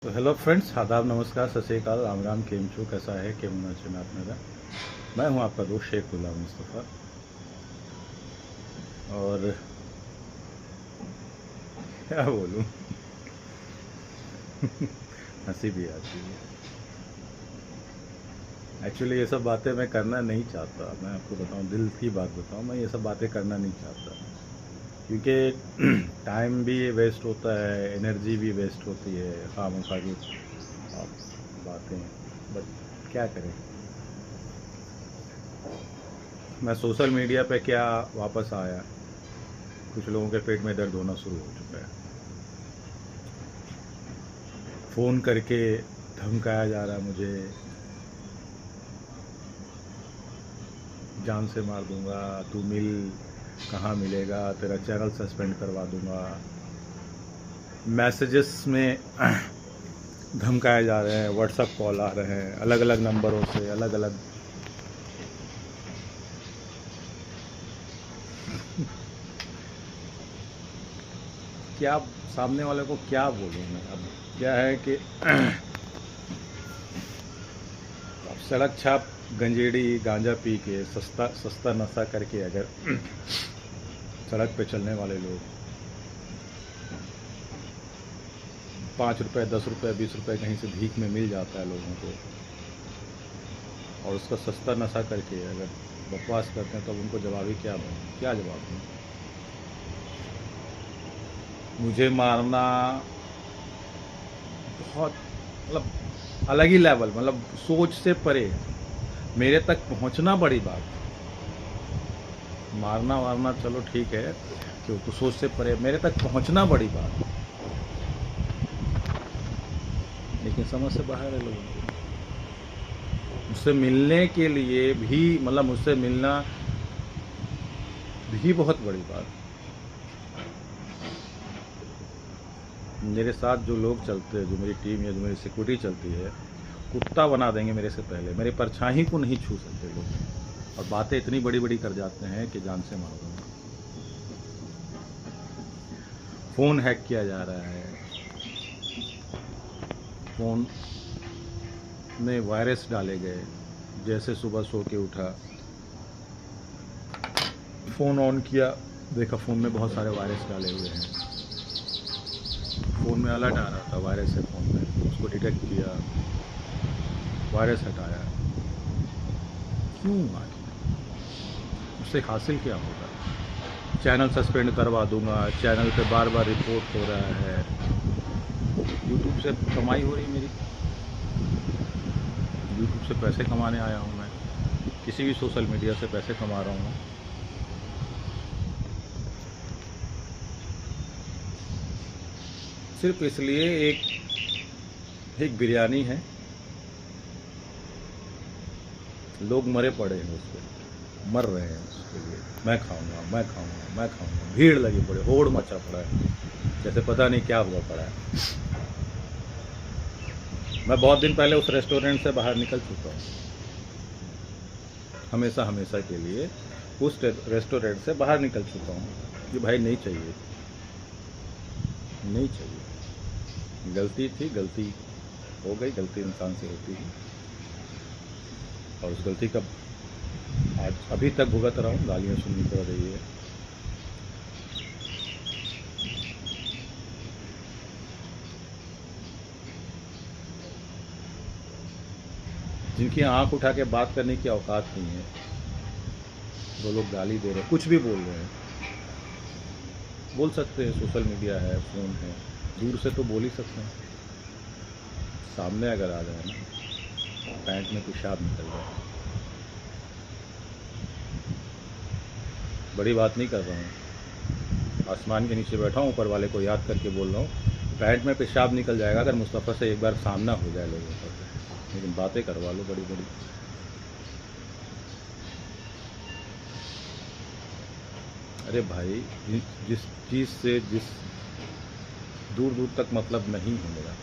तो hello friends, आदाब, नमस्कार, सत श्री अकाल, राम राम, केम छो, कैसा है केम होना मेरा। मैं हूं आपका दोस्त शेख गुलाम मुस्तफ़ा। और क्या बोलूं हंसी भी आती है। एक्चुअली ये सब बातें मैं करना नहीं चाहता। मैं आपको बताऊं, दिल की बात बताऊं, मैं ये सब बातें करना नहीं चाहता, क्योंकि टाइम भी वेस्ट होता है, एनर्जी भी वेस्ट होती है, खामखा की बातें। बट क्या करें। मैं सोशल मीडिया पे क्या वापस आया, कुछ लोगों के पेट में दर्द होना शुरू हो चुका है। फ़ोन करके धमकाया जा रहा है मुझे, जान से मार दूंगा, तू मिल, कहाँ मिलेगा, तेरा चैनल सस्पेंड करवा दूंगा। मैसेजेस में धमकाए जा रहे हैं, व्हाट्सएप कॉल आ रहे हैं अलग अलग नंबरों से, अलग अलग। क्या सामने वाले को क्या बोलूँ मैं। अब क्या है कि सड़क छाप गंजेड़ी गांजा पी के सस्ता सस्ता नशा करके अगर सड़क पे चलने वाले लोग 5 रुपये 10 रुपये 20 रुपये कहीं से भीख में मिल जाता है लोगों को, और उसका सस्ता नशा करके अगर बकवास करते हैं, तो उनको जवाब ही क्या जवाब दूँ। मुझे मारना बहुत, मतलब अलग ही लेवल, मतलब सोच से परे, मेरे तक पहुंचना बड़ी बात। मारना वारना चलो ठीक है, क्यों तो सोच से परे, मेरे तक पहुंचना बड़ी बात। लेकिन समझ से बाहर है लोगों को। मुझसे मिलने के लिए भी, मतलब मुझसे मिलना भी बहुत बड़ी बात। मेरे साथ जो लोग चलते हैं, जो मेरी टीम या जो मेरी सिक्योरिटी चलती है, कुत्ता बना देंगे मेरे से पहले। मेरे परछाई को नहीं छू सकते लोग, और बातें इतनी बड़ी बड़ी कर जाते हैं कि जान से मार दूंगा। फ़ोन हैक किया जा रहा है, फ़ोन में वायरस डाले गए। जैसे सुबह सो के उठा, फ़ोन ऑन किया, देखा फ़ोन में बहुत सारे वायरस डाले हुए हैं। फ़ोन में अलर्ट आ रहा था वायरस है फ़ोन में, उसको डिटेक्ट किया, वायरस हटाया। क्यों आखिर उससे हासिल क्या होगा। चैनल सस्पेंड करवा दूंगा, चैनल पे बार बार रिपोर्ट हो रहा है। यूट्यूब से कमाई हो रही मेरी, यूट्यूब से पैसे कमाने आया हूँ मैं, किसी भी सोशल मीडिया से पैसे कमा रहा हूँ। सिर्फ इसलिए एक बिरयानी है, लोग मरे पड़े हैं उस पर, मर रहे हैं उसके लिए। मैं खाऊंगा, मैं खाऊंगा, मैं खाऊंगा, भीड़ लगी पड़े, होड़ मचा पड़ा है, जैसे पता नहीं क्या हुआ पड़ा है। मैं बहुत दिन पहले उस रेस्टोरेंट से बाहर निकल चुका हूँ, हमेशा हमेशा के लिए उस रेस्टोरेंट से बाहर निकल चुका हूँ कि भाई नहीं चाहिए, नहीं चाहिए। गलती थी, गलती हो गई, गलती इंसान से होती है, और उस गलती का आज अभी तक भुगत रहा हूँ, गालियाँ सुननी पड़ रही है। जिनकी आंख उठा के बात करने की औकात नहीं है, वो लोग गाली दे रहे हैं, कुछ भी बोल रहे हैं। बोल सकते हैं, सोशल मीडिया है, फ़ोन है, दूर से तो बोल ही सकते हैं। सामने अगर आ जाए ना, पैंट में पेशाब निकल जाए, बड़ी बात नहीं कर रहा हूँ, आसमान के नीचे बैठा हूँ, ऊपर वाले को याद करके बोल रहा हूँ। पैंट में पेशाब निकल जाएगा अगर मुस्तफ़ा से एक बार सामना हो जाए लोगों का, लेकिन बातें करवा लो बड़ी बड़ी। अरे भाई, जिस चीज़ से जिस दूर दूर तक मतलब नहीं है मेरा,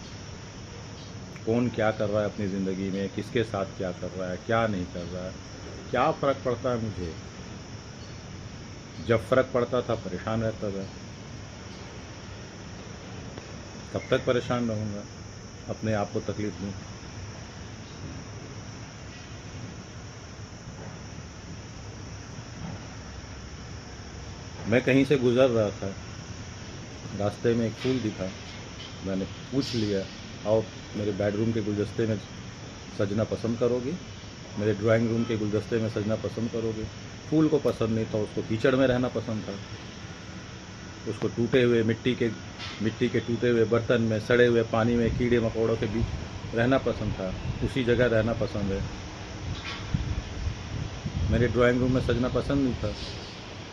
कौन क्या कर रहा है अपनी ज़िंदगी में, किसके साथ क्या कर रहा है, क्या नहीं कर रहा है, क्या फ़र्क पड़ता है मुझे। जब फ़र्क पड़ता था परेशान रहता था, कब तक परेशान रहूँगा। अपने आप को तकलीफ दूँ। मैं कहीं से गुज़र रहा था, रास्ते में एक फूल दिखा, मैंने पूछ लिया, आओ मेरे बेडरूम के गुलदस्ते में सजना पसंद करोगे, मेरे ड्राइंग रूम के गुलदस्ते में सजना पसंद करोगे। फूल को पसंद नहीं था, उसको कीचड़ में रहना पसंद था, उसको टूटे हुए मिट्टी के टूटे हुए बर्तन में, सड़े हुए पानी में, कीड़े मकोड़ों के बीच रहना पसंद था, उसी जगह रहना पसंद है। मेरे ड्राइंग रूम में सजना पसंद नहीं था,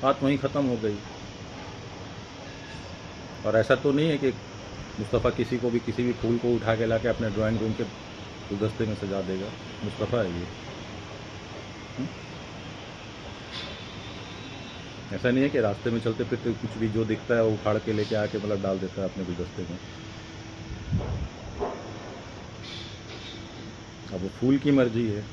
बात वहीं ख़त्म हो गई। और ऐसा तो नहीं है कि मुस्तफ़ा किसी को भी किसी भी फूल को उठा के ला के अपने ड्राइंग रूम के गुलदस्ते में सजा देगा। मुस्तफ़ा है ये। ऐसा नहीं है कि रास्ते में चलते फिरते कुछ भी जो दिखता है वो उखाड़ के लेके आके मतलब डाल देता है अपने गुलदस्ते में। अब वो फूल की मर्जी है।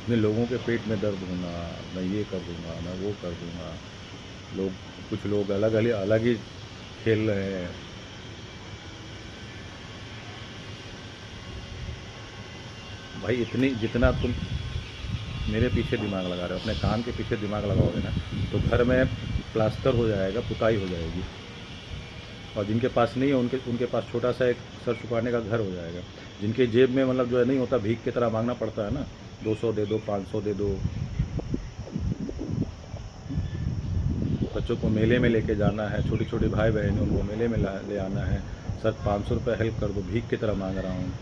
अपने लोगों के पेट में दर्द होना, मैं ये कर दूंगा, मैं वो कर दूंगा। कुछ लोग अलग ही खेल रहे हैं। भाई इतनी जितना तुम मेरे पीछे दिमाग लगा रहे हो, अपने कान के पीछे दिमाग लगाओगे ना, तो घर में प्लास्टर हो जाएगा, पुताई हो जाएगी। और जिनके पास नहीं है उनके पास छोटा सा एक सर छुपाने का घर हो जाएगा। जिनके जेब में मतलब जो है नहीं होता, भीख की तरह मांगना पड़ता है ना, 200 दे दो, 500 दे दो। बच्चों को मेले में लेके जाना है, छोटी छोटी भाई बहन है उनको मेले में ले आना है, सर 500 रुपये हेल्प कर दो, भीख की तरह मांग रहा हूँ।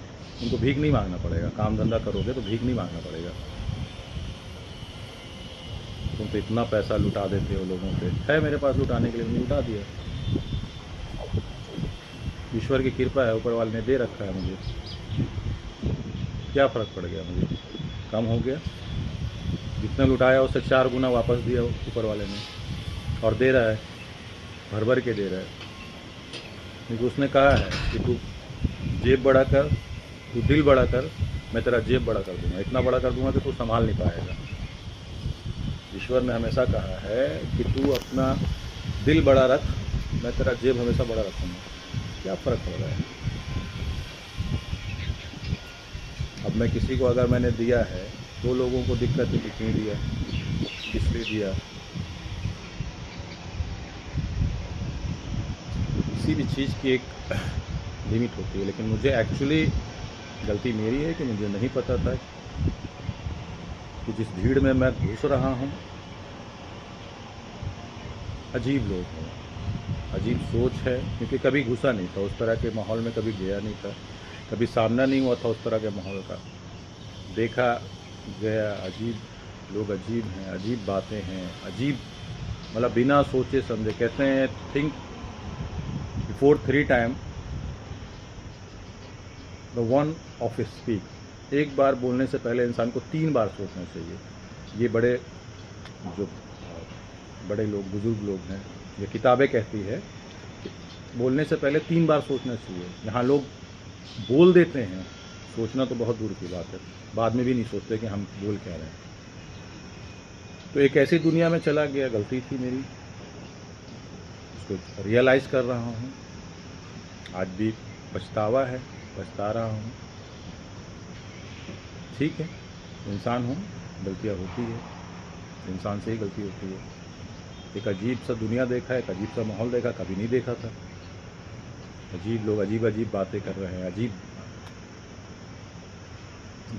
उनको भीख नहीं मांगना पड़ेगा, काम धंधा करोगे तो भीख नहीं मांगना पड़ेगा। तुम तो इतना पैसा लुटा देते हो लोगों पे, है मेरे पास लुटाने के लिए, मैंने लुटा दिया। ईश्वर की कृपा है, ऊपर वाले ने दे रखा है मुझे, क्या फ़र्क पड़ गया, मुझे कम हो गया। जितना लुटाया उससे 4 गुना वापस दिया ऊपर वाले ने, और दे रहा है, भर भर के दे रहा है। क्योंकि उसने कहा है कि तू जेब बड़ा कर, तू दिल बड़ा कर, मैं तेरा जेब बड़ा कर दूंगा, इतना बड़ा कर दूंगा कि तू संभाल नहीं पाएगा। ईश्वर ने हमेशा कहा है कि तू अपना दिल बड़ा रख, मैं तेरा जेब हमेशा बड़ा रखूँगा। क्या फ़र्क पड़ रहा है। अब मैं किसी को अगर मैंने दिया है, 2 लोगों को दिक्कत है कि क्यों दिया, किसलिए दिया। किसी भी चीज़ की एक लिमिट होती है, लेकिन मुझे एक्चुअली गलती मेरी है कि मुझे नहीं पता था कि जिस भीड़ में मैं घुस रहा हूँ, अजीब लोग हैं, अजीब सोच है। क्योंकि कभी घुसा नहीं था उस तरह के माहौल में, कभी गया नहीं था, कभी सामना नहीं हुआ था उस तरह के माहौल का। देखा गया, अजीब लोग अजीब हैं, अजीब बातें हैं, अजीब मतलब बिना सोचे समझे। कहते हैं think before 3 time the one of speak. एक बार बोलने से पहले इंसान को 3 बार सोचना चाहिए। ये जो बड़े लोग, बुजुर्ग लोग हैं, ये किताबें कहती है कि बोलने से पहले 3 बार सोचना चाहिए। यहाँ लोग बोल देते हैं, सोचना तो बहुत दूर की बात है, बाद में भी नहीं सोचते कि हम बोल क्या रहे हैं। तो एक ऐसी दुनिया में चला गया, गलती थी मेरी, उसको रियलाइज़ कर रहा हूँ। आज भी पछतावा है, पछता रहा हूँ। ठीक है, इंसान हूँ, गलतियाँ होती है, इंसान से ही गलती होती है। एक अजीब सा दुनिया देखा, एक अजीब सा माहौल देखा, कभी नहीं देखा था। अजीब लोग अजीब अजीब बातें कर रहे हैं, अजीब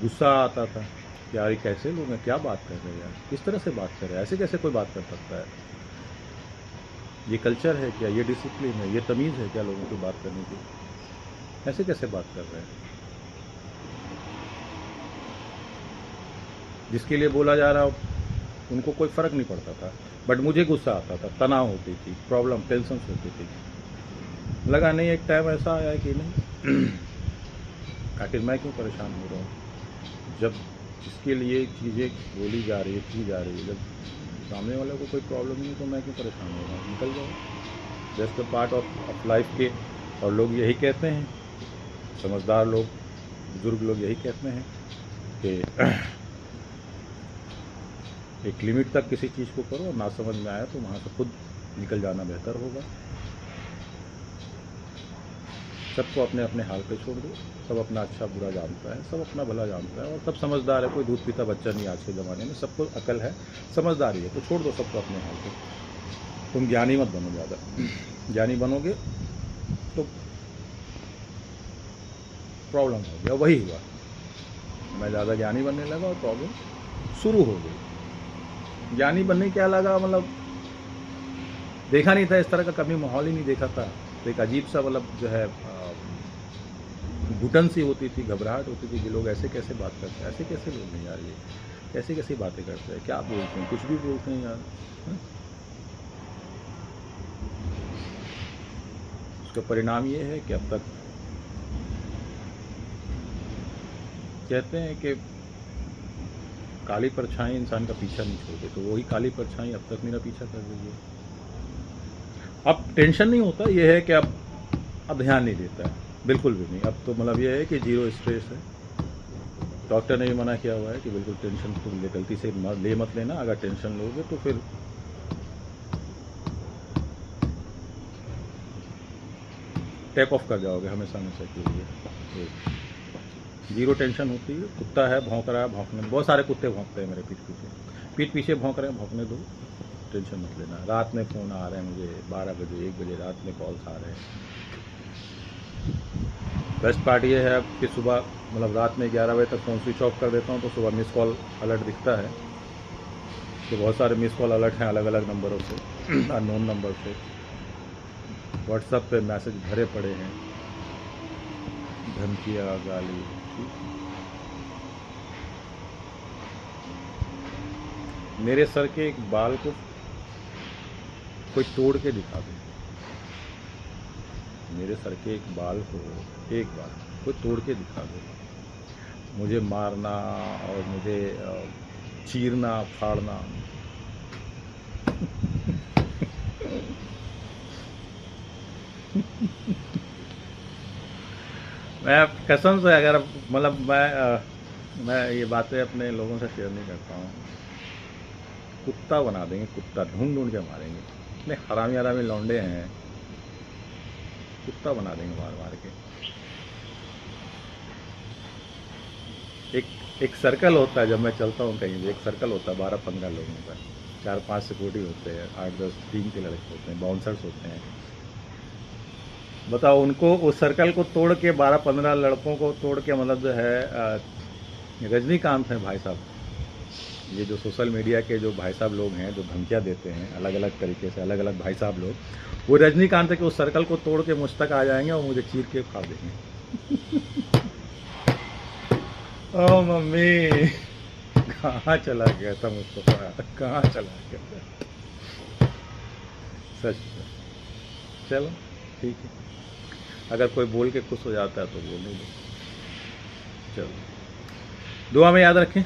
गुस्सा आता था कि यार ये कैसे लोग हैं, क्या बात कर रहे हैं यार, किस तरह से बात कर रहे हैं, ऐसे कैसे कोई बात कर सकता है। ये कल्चर है क्या, ये डिसिप्लिन है, ये तमीज़ है क्या लोगों की बात करने की, ऐसे कैसे बात कर रहे हैं। जिसके लिए बोला जा रहा हो उनको कोई फ़र्क नहीं पड़ता था, बट मुझे गुस्सा आता था, तनाव होती थी, प्रॉब्लम, टेंशन होती थी। लगा नहीं एक टाइम ऐसा आया कि नहीं आखिर मैं क्यों परेशान हो रहा हूँ, जब जिसके लिए चीज़ें बोली जा रही है, की जा रही है, जब सामने वाले को कोई प्रॉब्लम नहीं तो मैं क्यों परेशान हो रहा हूँ, निकल जाओ। Just a part of life के। और लोग यही कहते हैं, समझदार लोग, बुजुर्ग लोग यही कहते हैं कि एक लिमिट तक किसी चीज़ को करो, ना समझ में आया तो वहाँ से खुद निकल जाना बेहतर होगा। सबको अपने अपने हाल पे छोड़ दो, सब अपना अच्छा बुरा जानता है, सब अपना भला जानता है और सब समझदार है। कोई दूध पीता बच्चा नहीं आज के ज़माने में, सबको अकल है, समझदारी है, तो छोड़ दो सबको अपने हाल पे। तुम ज्ञानी मत बनो ज़्यादा, ज्ञानी बनोगे तो प्रॉब्लम हो गया। वही हुआ, मैं ज़्यादा ज्ञानी बनने लगा और प्रॉब्लम शुरू हो गई। ज्ञानी बनने क्या लगा, मतलब देखा नहीं था इस तरह का, कभी माहौल ही नहीं देखा था। तो एक अजीब सा मतलब जो है घुटन सी होती थी, घबराहट होती थी कि लोग ऐसे कैसे बात करते हैं, ऐसे कैसे लोग हैं यार, ये कैसे कैसी बातें करते हैं, क्या बोलते हैं, कुछ भी बोलते हैं यार। उसका परिणाम ये है कि अब तक कहते हैं कि काली परछाई इंसान का पीछा नहीं छोड़ती, तो वही काली परछाई अब तक मेरा पीछा कर रही है। अब टेंशन नहीं होता, ये है कि अब ध्यान नहीं देता है, बिल्कुल भी नहीं। अब तो मतलब ये है कि जीरो स्ट्रेस है। डॉक्टर ने भी मना किया हुआ है कि बिल्कुल टेंशन तुम गलती से ले मत लेना, अगर टेंशन लोगे तो फिर टेक ऑफ कर जाओगे हमेशा हमेशा के लिए। जीरो टेंशन होती है। कुत्ता है, भौंक रहा है, भौंकने, बहुत सारे कुत्ते भौंकते हैं मेरे पीठ पीछे भौंक रहे हैं, भौंकने दो, टेंशन मत लेना। रात में फ़ोन आ रहे हैं मुझे, 12 बजे 1 बजे रात में कॉल्स आ रहे हैं। बेस्ट पार्ट ये है कि सुबह मतलब रात में 11 बजे तक फ़ोन स्विच ऑफ कर देता हूँ, तो सुबह मिस कॉल अलर्ट दिखता है कि बहुत सारे मिस कॉल अलर्ट हैं अलग अलग नंबरों से, अननोन नंबर से। व्हाट्सएप पे मैसेज भरे पड़े हैं, धमकियाँ, गाली। मेरे सर के एक बाल को कोई तोड़ के दिखा दे, मेरे सर के एक बाल को एक बार कोई तोड़ के दिखा दे, मुझे मारना और मुझे चीरना फाड़ना मैं कसम से, अगर मतलब मैं ये बातें अपने लोगों से शेयर नहीं करता हूँ। कुत्ता बना देंगे, कुत्ता ढूंढ ढूंढ के मारेंगे, इतने हरामी हरामी लौंडे हैं, कुत्ता बना देंगे मार मार के। एक सर्कल होता है, जब मैं चलता हूँ कहीं भी, एक सर्कल होता है 12-15 लोगों का, 4-5 सिक्योरिटी होते हैं, 8-10 टीम के लड़के होते हैं, बाउंसर्स होते हैं। बताओ, उनको उस सर्कल को तोड़ के 12-15 लड़कों को तोड़ के, मतलब जो है रजनीकांत हैं भाई साहब, ये जो सोशल मीडिया के जो भाई साहब लोग हैं, जो धमकियाँ देते हैं अलग अलग तरीके से, अलग अलग भाई साहब लोग, वो रजनीकांत के उस सर्कल को तोड़ के मुझ तक आ जाएंगे और मुझे चीर के खा देंगे। ओ मम्मी, कहाँ चला गया था मुस्तफा, कहाँ चला गया था, सच। चलो ठीक है, अगर कोई बोल के खुश हो जाता है तो बोलने दो। चलो, दुआ में याद रखें।